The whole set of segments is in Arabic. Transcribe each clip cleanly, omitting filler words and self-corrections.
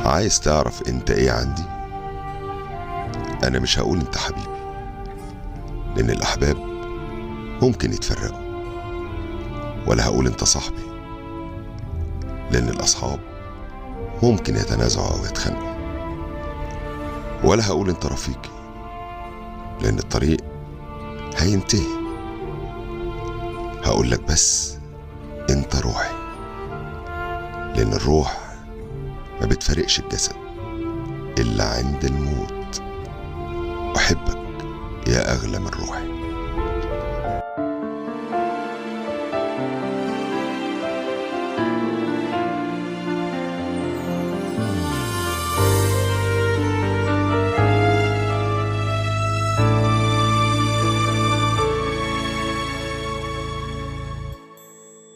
عايز تعرف انت ايه عندي؟ انا مش هقول انت حبيبي، لان الاحباب ممكن يتفرقوا، ولا هقول انت صاحبي، لان الاصحاب ممكن يتنازعوا او يتخانقوا، ولا هقول انت رفيقي، لان الطريق هينتهي. هقول لك بس انت روحي، لان الروح ما بتفارقش الجسد الا عند الموت. احبك يا اغلى من روحي.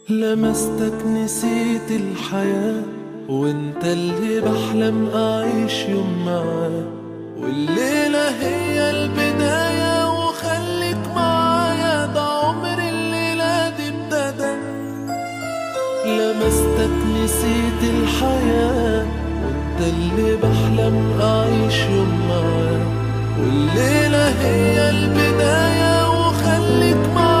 لمستك نسيت الحياة، وانت اللي بحلم اعيش يوم معاه، والليلة هي البداية وخليك معايا، ده عمر الليلة دي ابتدى. لمستك نسيت الحياة، وانت اللي بحلم اعيش يوم معاه، والليلة هي البداية وخليك معايا.